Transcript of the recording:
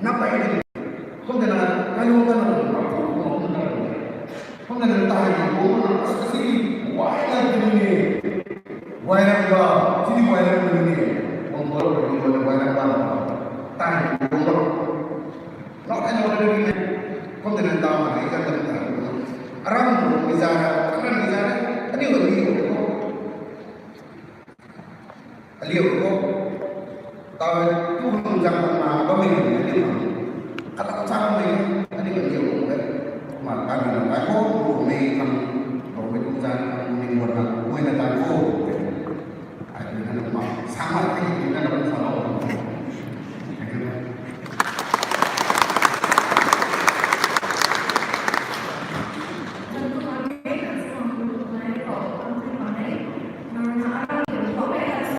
Kenapa ini? Không thể nào cái luôn cái nào không thể nào không thể nào tài của bố nó có cái gì quái là cái gì quái là gì chỉ quái là cái gì không có đâu đi quái là bao tài của bố nó cái nào cái gì không thể nào tao mà thấy cái gì Aram tu bicara tadi udah lihat kok tahu tu jangan mana kami ni kata cara ni tadi kan dia orang makan dan aku rumai kan rumai tu jangan ni buat nak buat nak aku ada nak sama lagi kita nak